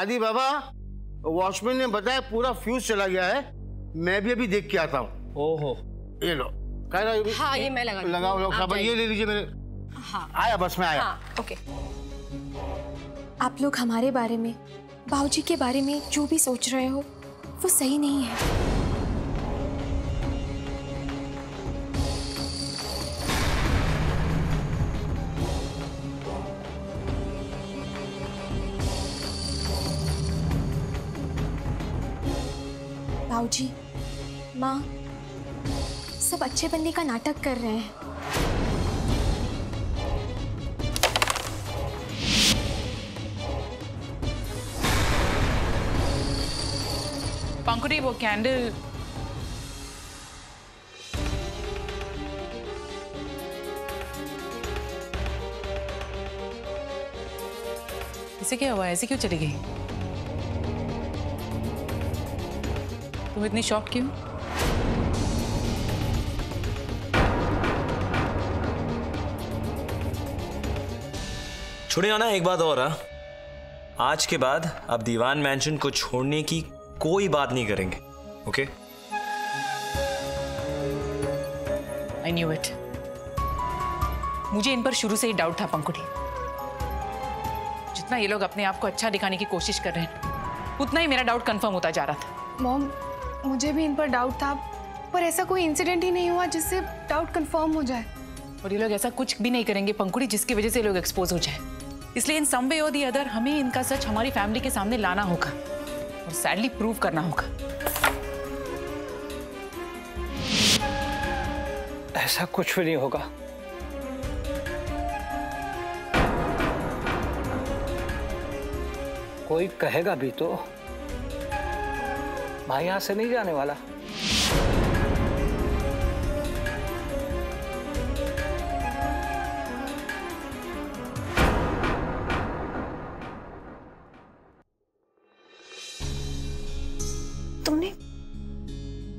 आदि बाबा, वॉचमैन ने बताया पूरा फ्यूज चला गया है। मैं भी अभी देख के आता हूँ। ओहो, ये लो। हाँ, ये मैं लगाओ खबर, ये ले लीजिए मेरे। हाँ आया, बस में आया। हाँ, ओके। आप लोग हमारे बारे में, बाबूजी के बारे में जो भी सोच रहे हो वो सही नहीं है। बाबूजी, माँ, सब अच्छे बंदे का नाटक कर रहे हैं। पंकुड़ी, वो कैंडल इसे क्या हुआ? ऐसे क्यों चली गई? तुम इतनी शॉक क्यों? छोड़िए ना, एक बात और है, आज के बाद अब दीवान मैंशन को छोड़ने की कोई बात नहीं करेंगे, ओके? I knew it. मुझे इन पर शुरू से ही डाउट था पंकुड़ी। जितना ये लोग अपने आप को अच्छा दिखाने की कोशिश कर रहे हैं, उतना ही मेरा डाउट कंफर्म होता जा रहा था। मॉम, मुझे भी इन पर डाउट था, पर ऐसा कोई इंसिडेंट ही नहीं हुआ जिससे डाउट कंफर्म हो जाए। और ये लोग ऐसा कुछ भी नहीं करेंगे पंकुड़ी जिसकी वजह से ये लोग एक्सपोज हो जाए। इसलिए इन सम वे और दी अदर हमें इनका सच हमारी फैमिली के सामने लाना होगा और सैडली प्रूव करना होगा। ऐसा कुछ भी नहीं होगा। कोई कहेगा भी तो भाई यहां से नहीं जाने वाला।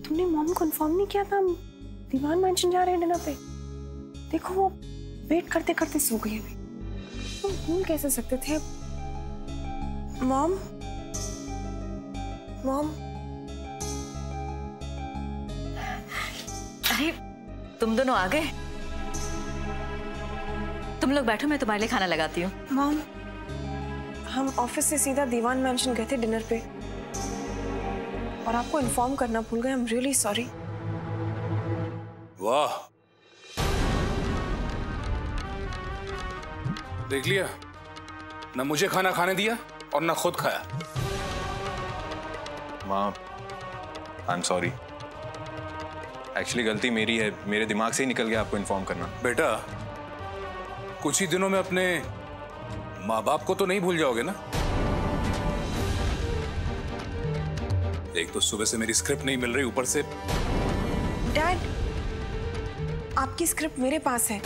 तुमने मॉम को इन्फॉर्म नहीं किया था हम दीवान मैंशन जा रहे हैं डिनर पे? देखो वो वेट करते करते सो गई अभी। तुम भूल कैसे सकते थे? मॉम, अरे तुम दोनों आ गए? तुम लोग बैठो, मैं तुम्हारे लिए खाना लगाती हूँ। मॉम, हम ऑफिस से सीधा दीवान मैंशन गए थे डिनर पे और आपको इन्फॉर्म करना भूल गए। I am really sorry. वाह, देख लिया ना, मुझे खाना खाने दिया और ना खुद खाया। माँ, आई एम सॉरी, एक्चुअली गलती मेरी है, मेरे दिमाग से ही निकल गया आपको इन्फॉर्म करना। बेटा, कुछ ही दिनों में अपने माँ बाप को तो नहीं भूल जाओगे ना? एक तो सुबह से मेरी स्क्रिप्ट नहीं मिल रही, ऊपर से डैड, आपकी स्क्रिप्ट मेरे पास है।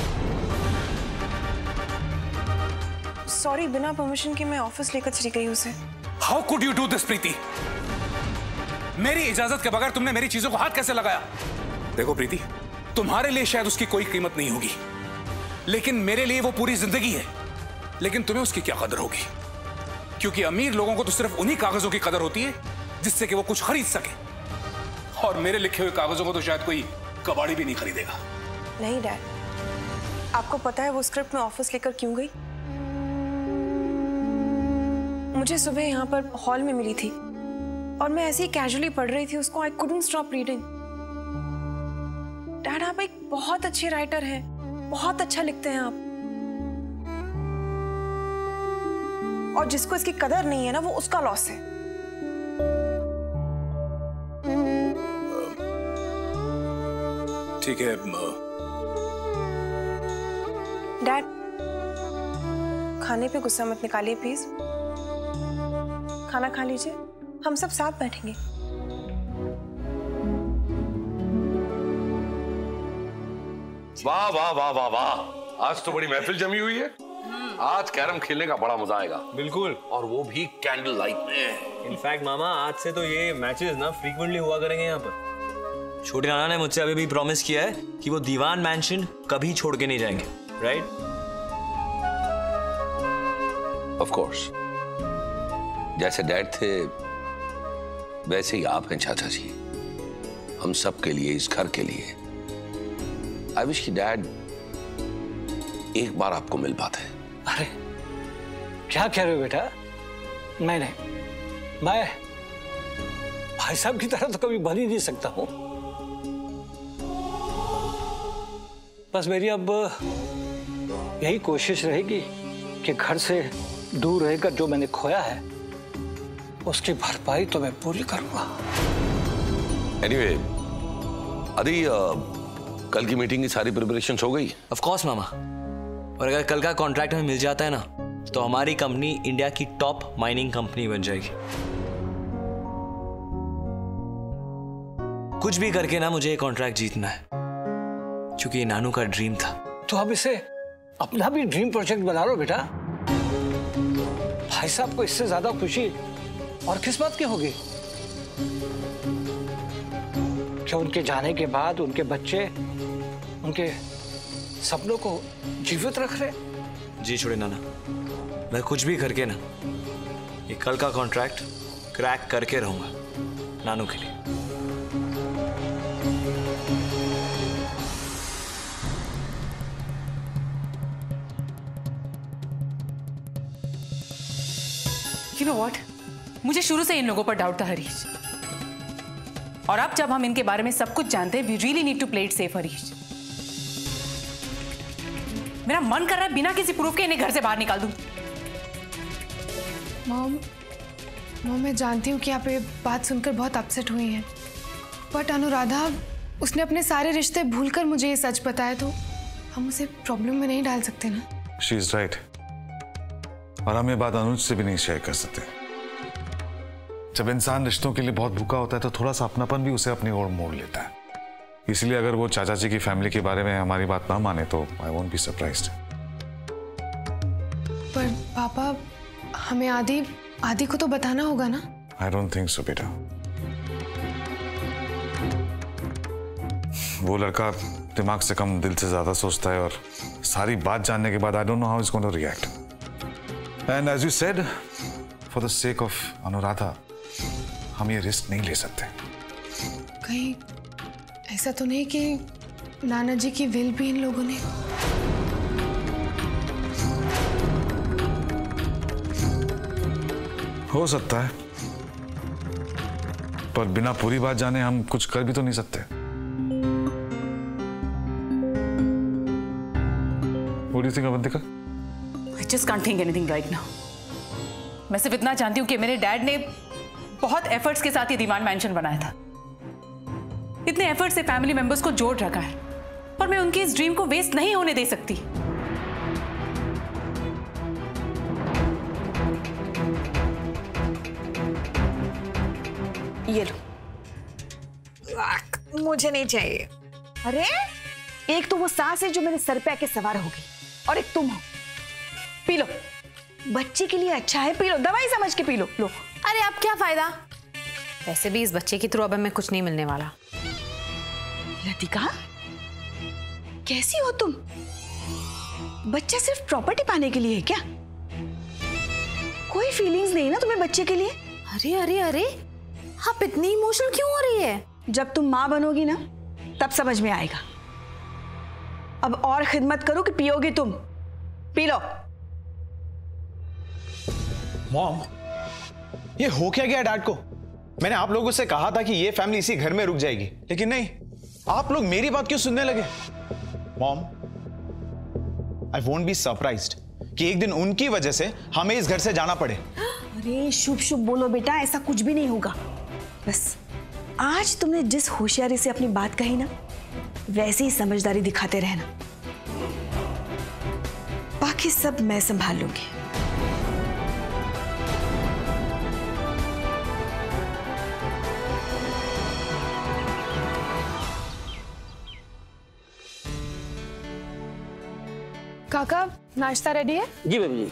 सॉरी, बिना परमिशन के मैं ऑफिस लेकर चली गई उसे। How could you do this Preeti? मेरी इजाजत के बगैर तुमने मेरी चीजों को हाथ कैसे लगाया? देखो प्रीति, तुम्हारे लिए शायद उसकी कोई कीमत नहीं होगी, लेकिन मेरे लिए वो पूरी जिंदगी है। लेकिन तुम्हें उसकी क्या कदर होगी? क्योंकि अमीर लोगों को तो सिर्फ उन्हीं कागजों की कदर होती है जिससे कि वो कुछ खरीद सके, और मेरे लिखे हुए कागजों को तो शायद कोई कबाड़ी भी नहीं खरीदेगा। नहीं डैड, आपको पता है वो स्क्रिप्ट मैं ऑफिस लेकर क्यों गई? मुझे सुबह यहाँ पर हॉल में मिली थी और मैं ऐसे ही कैजुअली पढ़ रही थी उसको। I couldn't stop reading. Dad, आप एक बहुत अच्छे राइटर हैं, बहुत अच्छा लिखते हैं आप, और जिसको इसकी कदर नहीं है ना, वो उसका लॉस है। ठीक है डैड, खाने पे गुस्सा मत निकालिए प्लीज। खाना खा लीजिए, हम सब साथ बैठेंगे। वाह वाह वाह वाह वाह, आज तो बड़ी महफिल जमी हुई है। आज कैरम खेलने का बड़ा मजा आएगा। बिल्कुल, और वो भी कैंडल लाइट में। इनफैक्ट मामा, आज से तो ये मैचेस ना फ्रीक्वेंटली हुआ करेंगे यहाँ पर। छोटी नाना ने मुझसे अभी भी प्रॉमिस किया है कि वो दीवान मैंशन कभी छोड़ के नहीं जाएंगे, राइट? Of course. जैसे डैड थे वैसे ही आप हैं चाचा जी, हम सब के लिए, इस घर के लिए। आई विश कि डैड एक बार आपको मिल पाते। अरे क्या कह रहे हो बेटा? मैं भाई साहब की तरह तो कभी बन ही नहीं सकता हूं। बस मेरी अब यही कोशिश रहेगी कि घर से दूर रहकर जो मैंने खोया है उसकी भरपाई तो मैं पूरी करूंगा। एनीवे, अदी कल की मीटिंग की सारी प्रिपरेशंस हो गई? ऑफ कोर्स मामा। और अगर कल का कॉन्ट्रैक्ट हमें मिल जाता है ना, तो हमारी कंपनी इंडिया की टॉप माइनिंग कंपनी बन जाएगी। कुछ भी करके ना मुझे ये कॉन्ट्रैक्ट जीतना है, क्योंकि ये नानू का ड्रीम था। तो अब इसे अपना भी ड्रीम प्रोजेक्ट बना लो बेटा। भाई साहब को इससे ज्यादा खुशी और किस बात की होगी कि उनके जाने के बाद उनके बच्चे उनके सपनों को जीवित रख रहे। जी छोड़े नाना, मैं कुछ भी करके ना ये कल का कॉन्ट्रैक्ट क्रैक करके रहूंगा नानू के लिए। You know what? मुझे शुरू से इन लोगों पर डाउट था हरीश, और अब जब हम इनके बारे में सब कुछ जानते हैं, we really need to play it safe Harish. मेरा मन कर रहा है बिना किसी प्रूफ के इन्हें घर से बाहर निकाल दूं। मॉम, मैं जानती हूँ कि आप ये बात सुनकर बहुत अपसेट हुई हैं, बट अनुराधा, उसने अपने सारे रिश्ते भूलकर मुझे ये सच बताया, तो हम उसे प्रॉब्लम में नहीं डाल सकते ना। शी इज राइट, और हम ये बात अनुज से भी नहीं शेयर कर सकते। जब इंसान रिश्तों के लिए बहुत भूखा होता है तो थोड़ा सा अपनापन भी उसे अपनी ओर मोड़ लेता है। इसलिए अगर वो चाचा जी की फैमिली के बारे में हमारी बात ना माने तो आई वोंट बी सरप्राइज्ड। पर पापा, हमें आदि को तो बताना होगा ना। आई डोंट थिंक सो बेटा। वो लड़का दिमाग से कम दिल से ज्यादा सोचता है, और सारी बात जानने के बाद I don't know how is going to react. And as you said, for the sake of Anuradha, हम ये रिस्क नहीं ले सकते। कहीं ऐसा तो नहीं कि नाना जी की विल भी इन लोगों ने। हो सकता है, पर बिना पूरी बात जाने हम कुछ कर भी तो नहीं सकते। What do you think, Avantika? I just can't think anything right now. मैं सिर्फ इतना जानती हूँ कि मेरे डैड ने बहुत एफर्ट्स के साथ ये दीवान मैंशन बनाया था। इतने एफर्ट से फैमिली मेंबर्स को जोड़ रखा है, और मैं उनकी इस ड्रीम को वेस्ट नहीं होने दे सकती। ये लो, मुझे नहीं चाहिए। अरे एक तो वो सांस है जो मेरे सर पे आके सवार होगी, और एक तुम हो। पी लो, बच्चे के लिए अच्छा है, पी लो, दवाई समझ के पी लो। लो। अरे अब क्या फायदा, वैसे भी इस बच्चे के थ्रू अब हमें कुछ नहीं मिलने वाला। लतिका, कैसी हो तुम? बच्चा सिर्फ प्रॉपर्टी पाने के लिए है क्या? कोई फीलिंग्स नहीं ना तुम्हें बच्चे के लिए? अरे अरे अरे, आप इतनी इमोशनल क्यों हो रही है? जब तुम माँ बनोगी ना, तब समझ में आएगा। अब और खिदमत करो कि पियोगी तुम। P low. मॉम, ये हो क्या गया डैड को? मैंने आप लोगों से कहा था कि ये फैमिली इसी घर में रुक जाएगी, लेकिन नहीं, आप लोग मेरी बात क्यों सुनने लगे? Mom, I won't be surprised कि एक दिन उनकी वजह से हमें इस घर से जाना पड़े। अरे शुभ शुभ बोलो बेटा, ऐसा कुछ भी नहीं होगा। बस आज तुमने जिस होशियारी से अपनी बात कही ना, वैसे ही समझदारी दिखाते रहना। बाकी सब मैं संभाल लूंगी। काका, नाश्ता रेडी है? जी बेबी जी।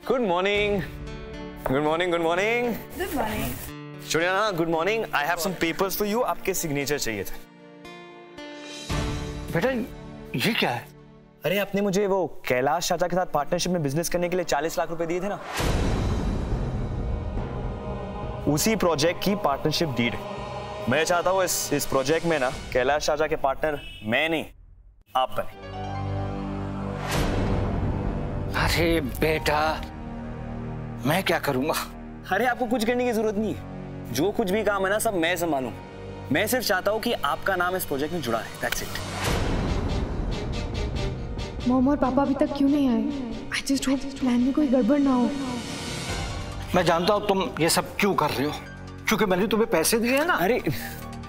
Good morning. Good morning. Good morning. Good morning. शुड़ियाना, good morning. I have some papers for you. आपके सिग्नेचर चाहिए थे। बेटा ये क्या है? अरे आपने मुझे वो कैलाश चाचा के साथ पार्टनरशिप में बिजनेस करने के लिए 40 लाख रुपए दिए थे ना, उसी प्रोजेक्ट की पार्टनरशिप डीड। मैं चाहता हूँ इस प्रोजेक्ट में ना कैलाश चाचा के पार्टनर मैं नहीं, आप बने। अरे बेटा, मैं क्या करूंगा? अरे आपको कुछ करने की जरूरत नहीं है, जो कुछ भी काम है ना सब मैं संभालूं। मैं सिर्फ चाहता हूँ कि आपका नाम इस प्रोजेक्ट में जुड़ा है, दैट्स इट। मॉम और पापा अभी तक क्यों नहीं आए? आई जस्ट होप प्लान में कोई गड़बड़ ना हो। मैं जानता हूँ तुम ये सब क्यों कर रहे हो, क्योंकि मैंने तुम्हें पैसे दिए हैं ना। अरे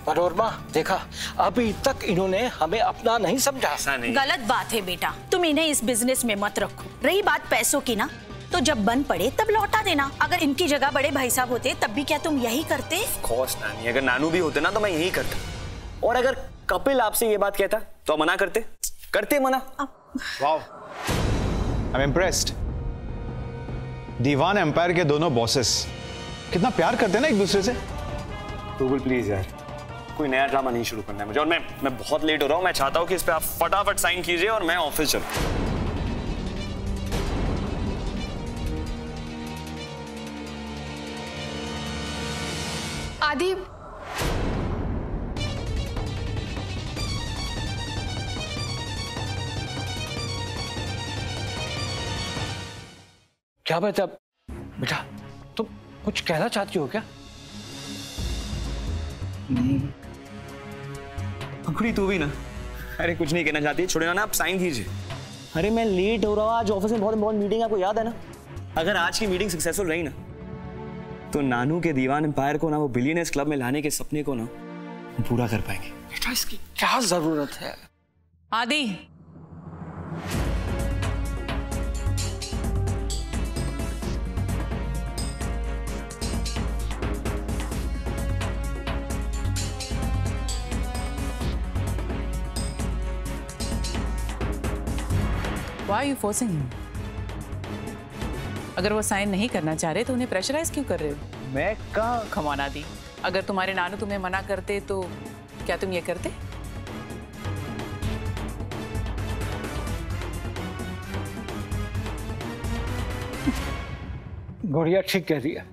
मनोरमा, देखा अभी तक इन्होंने हमें अपना नहीं समझा। गलत बात है बेटा, तुम इन्हें इस बिजनेस में मत रखो। रही बात पैसों की ना, तो जब बन पड़े तब लौटा देना। अगर इनकी जगह बड़े भाई साहब होते तब भी क्या तुम यही करते? ऑफ कोर्स नानी, अगर नानू भी होते ना तो मैं यही करता। और अगर कपिल आपसे ये बात कहता तो मना करते मना। Wow, I am impressed. Diwan empire के दोनों बॉसेस कितना प्यार करते हैं ना एक दूसरे से। गूगल प्लीज यार, कोई नया ड्रामा नहीं शुरू करना है मुझे, और मैं बहुत लेट हो रहा हूँ। मैं चाहता हूँ कि इस पे आप फटाफट साइन कीजिए और मैं ऑफिस चलूं। आदि, क्या बात है बेटा, तुम कुछ कहना चाहती हो क्या? अंकुड़ी तू भी ना। अरे कुछ नहीं कहना चाहती, छोड़े ना, आप साइन कीजिए। अरे मैं लेट हो रहा हूँ, आज ऑफिस में बहुत इंपॉर्टेंट मीटिंग, आपको याद है ना। अगर आज की मीटिंग सक्सेसफुल रही ना तो नानू के दीवान एम्पायर को ना वो बिलियनर्स क्लब में लाने के सपने को ना पूरा कर पाएंगे। बेटा इसकी क्या जरूरत है? आदि, Why are you forcing him? अगर वो साइन नहीं करना चाह रहे तो उन्हें प्रेशराइज क्यों कर रहे हो? मैं कहाँ? खमाना दी, अगर तुम्हारे नानू तुम्हें मना करते तो क्या तुम ये करते? गुड़िया ठीक कह रही है,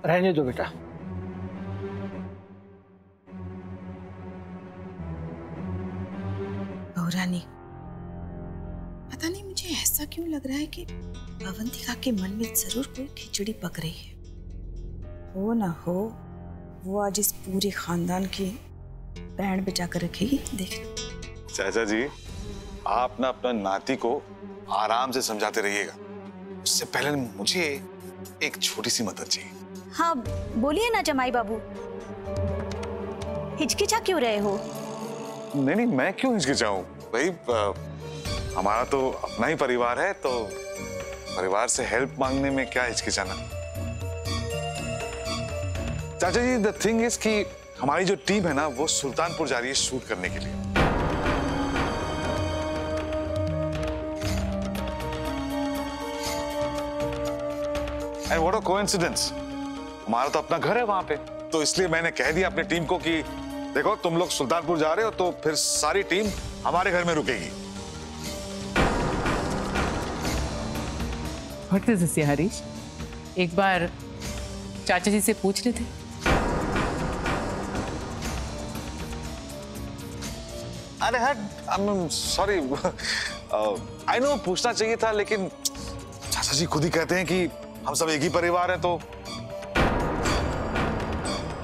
रहने दो बेटा। रानी, पता नहीं मुझे ऐसा क्यों लग रहा है कि अवंतिका के मन में जरूर कोई खिचड़ी पक रही है। हो ना हो, वो आज इस पूरे खानदान की बैंड बजा कर रखेगी, देखना। चाचा जी, आप ना अपना नाती को आराम से समझाते रहिएगा। उससे पहले मुझे एक छोटी सी मदद चाहिए। हाँ बोलिए ना जमाई बाबू, हिचकिचा क्यों रहे हो? नहीं, मैं क्यों हिचकिचाऊं भाई, हमारा तो अपना ही परिवार है, तो परिवार से हेल्प मांगने में क्या हिचकिचाना। चाचा जी, द थिंग इज कि हमारी जो टीम है ना वो सुल्तानपुर जा रही है शूट करने के लिए। एंड व्हाट अ कोइंसिडेंस, हमारा तो अपना घर है वहां पे, तो इसलिए मैंने कह दिया अपनी टीम को कि देखो तुम लोग सुल्तानपुर जा रहे हो तो फिर सारी टीम हमारे घर में रुकेगी। What is this, Harish? एक बार चाचा जी से पूछ लेते। अरे हट, सॉरी, आई नो पूछना चाहिए था, लेकिन चाचा जी खुद ही कहते हैं कि हम सब एक ही परिवार है, तो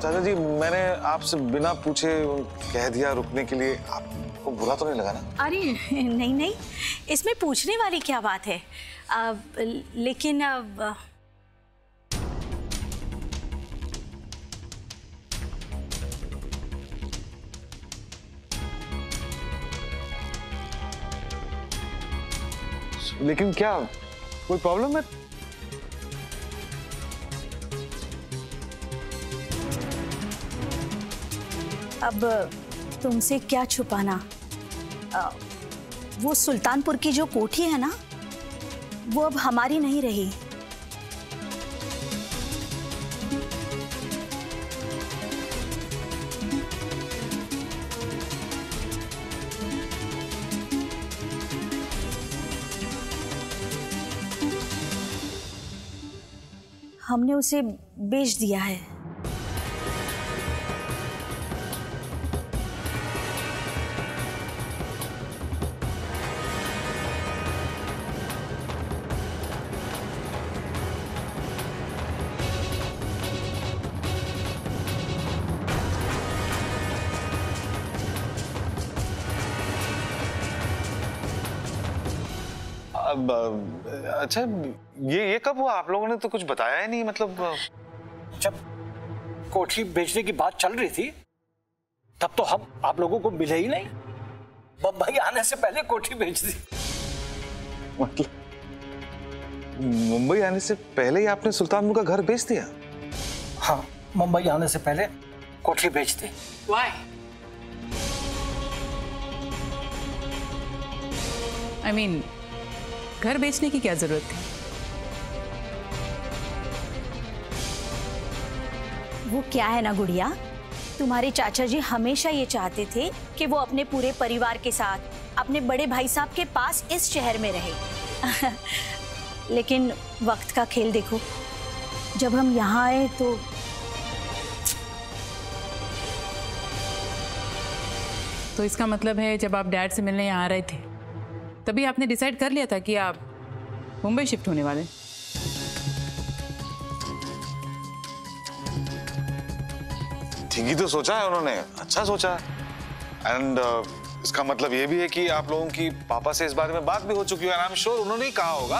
चाचा जी मैंने आपसे बिना पूछे कह दिया रुकने के लिए, आपको बुरा तो नहीं लगा ना? अरे नहीं नहीं, इसमें पूछने वाली क्या बात है। लेकिन लेकिन क्या कोई प्रॉब्लम है? अब तुमसे क्या छुपाना, वो सुल्तानपुर की जो कोठी है ना, वो अब हमारी नहीं रही। हमने उसे बेच दिया है। अच्छा, ये कब हुआ? आप लोगों ने तो कुछ बताया ही नहीं। मतलब जब कोठी बेचने की बात चल रही थी तब तो हम आप लोगों को मिले ही नहीं। बम्बई आने से पहले कोठी बेच दी। मतलब मुंबई आने से पहले ही आपने सुल्तानपुर का घर बेच दिया? हाँ, मुंबई आने से पहले कोठी बेच दी। Why? I mean, घर बेचने की क्या जरूरत थी? वो क्या है ना गुड़िया, तुम्हारे चाचा जी हमेशा ये चाहते थे कि वो अपने पूरे परिवार के साथ अपने बड़े भाई साहब के पास इस शहर में रहे। लेकिन वक्त का खेल देखो, जब हम यहाँ आए तो इसका मतलब है जब आप डैड से मिलने यहाँ आ रहे थे तभी आपने डिसाइड कर लिया था कि आप मुंबई शिफ्ट होने वाले। ठीक ही तो सोचा है उन्होंने, अच्छा सोचा है। एंड इसका मतलब ये भी है कि आप लोगों की पापा से इस बारे में बात भी हो चुकी है। आई एम श्योर उन्होंने ही कहा होगा।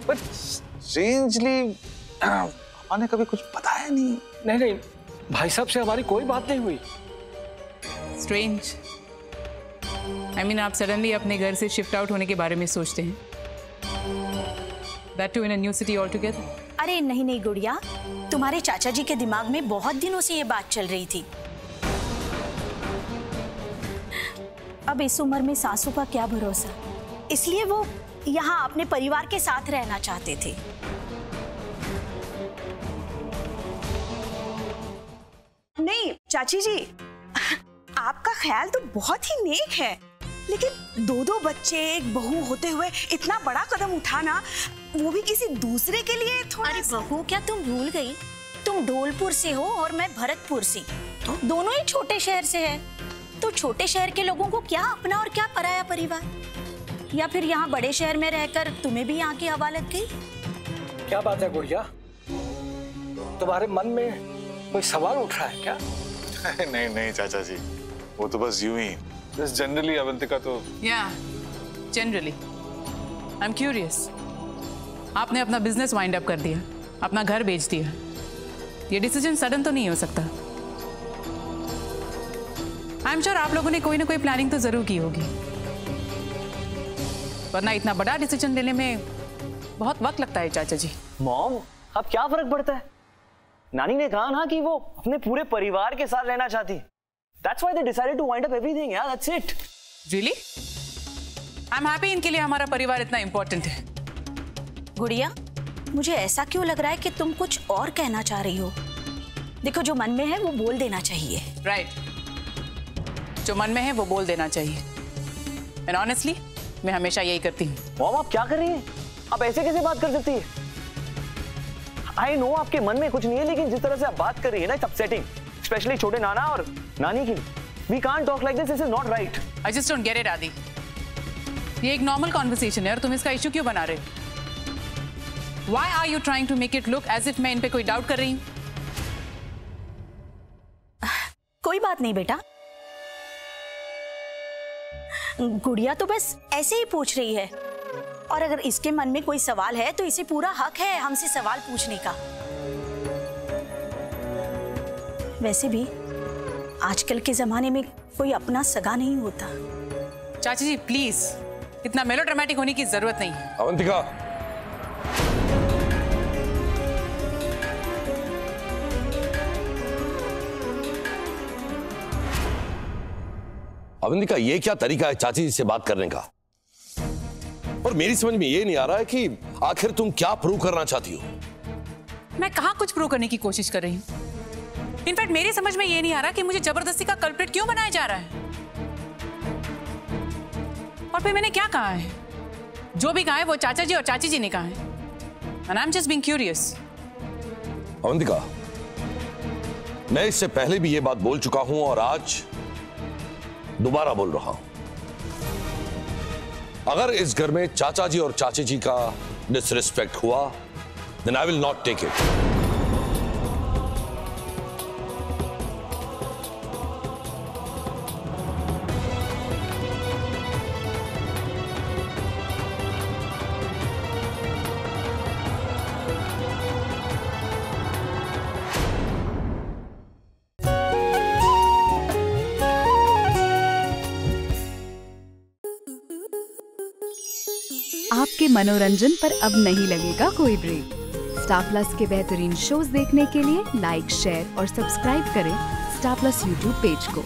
बट स्ट्रेंजली पापा ने कभी कुछ बताया नहीं। नहीं, भाई साहब से हमारी कोई बात नहीं हुई। स्ट्रेंज। आई मीन, आप सडनली अपने घर से शिफ्ट आउट होने के बारे में सोचते हैं, that too in a new city all together. अरे नहीं गुड़िया, तुम्हारे चाचा जी के दिमाग में बहुत दिनों से ये बात चल रही थी। अब इस उम्र में सासू का क्या भरोसा, इसलिए वो यहाँ अपने परिवार के साथ रहना चाहते थे। नहीं चाची जी, आपका ख्याल तो बहुत ही नेक है, लेकिन दो बच्चे एक बहू होते हुए इतना बड़ा कदम उठाना, वो भी किसी दूसरे के लिए थोड़ा। अरे बहू, क्या तुम भूल गई? तुम धौलपुर से हो और मैं भरतपुर से, दोनों ही छोटे शहर से है। तो छोटे शहर के लोगों को क्या अपना और क्या पराया परिवार? या फिर यहाँ बड़े शहर में रहकर तुम्हें भी यहाँ की हवा लग गई? क्या बात है गुड़िया, तुम्हारे मन में कोई सवाल उठ रहा है क्या? नहीं चाचा जी, वो तो बस यूं ही, बस जनरली अवंतिका तो जनरली आई एम क्यूरियस। आपने अपना बिजनेस वाइंड अप कर दिया, अपना घर बेच दिया, ये डिसीजन सडन तो नहीं हो सकता। आई एम श्योर आप लोगों ने कोई ना कोई प्लानिंग तो जरूर की होगी, वरना इतना बड़ा डिसीजन लेने में बहुत वक्त लगता है चाचा जी। मॉम, अब क्या फर्क पड़ता है? नानी ने कहा ना कि वो अपने पूरे परिवार के साथ रहना चाहती। That's why they decided to wind up everything. Yeah, that's it. Really? I'm happy इनके लिए हमारा परिवार इतना important है। गुड़िया, मुझे ऐसा क्यों लग रहा है कि तुम कुछ और कहना चाह रही हो? देखो, जो मन में है वो बोल देना चाहिए। Right. जो मन में है वो बोल देना चाहिए। And honestly, मैं हमेशा यही करती हूँ। मॉम, आप क्या कर रही हैं? आप ऐसे कैसे बात कर सकती है? I know आपके मन में कुछ नहीं है, लेकिन जिस तरह से आप बात कर रही है ना, it's upsetting, especially छोटे नाना और नानी के लिए। We can't talk like this. This is not right. I just don't get it, आदि। ये एक नॉर्मल कॉन्वर्सेशन है और तुम इसका इशू क्यों बना रहे हो? Why are you trying to make it look as if मैं इन पे कोई डाउट कर रही हूँ? कोई बात नहीं बेटा, गुड़िया तो बस ऐसे ही पूछ रही है, और अगर इसके मन में कोई सवाल है तो इसे पूरा हक है हमसे सवाल पूछने का। वैसे भी आजकल के जमाने में कोई अपना सगा नहीं होता। चाची जी प्लीज, इतना मेलोड्रामेटिक होने की जरूरत नहीं है। अवंतिका, अवंतिका, ये क्या तरीका है चाची जी से बात करने का? और मेरी समझ में ये नहीं आ रहा है कि आखिर तुम क्या प्रूव करना चाहती हो? मैं कहां कुछ प्रूव करने की कोशिश कर रही हूं। इनफैक्ट मेरी समझ में ये नहीं आ रहा कि मुझे जबरदस्ती का कल्प्रिट क्यों बनाया जा रहा है। और फिर मैंने क्या कहा है? जो भी कहा है वो चाचा जी और चाची जी ने कहा है। And I'm just being curious. Avantika, मैं इससे पहले भी ये बात बोल चुका हूं और आज दोबारा बोल रहा हूं। अगर इस घर में चाचा जी और चाची जी का डिसरिस्पेक्ट हुआ, then I will not take it. आपके मनोरंजन पर अब नहीं लगेगा कोई ब्रेक। स्टार प्लस के बेहतरीन शोज देखने के लिए लाइक, शेयर और सब्सक्राइब करें स्टार प्लस यूट्यूब पेज को।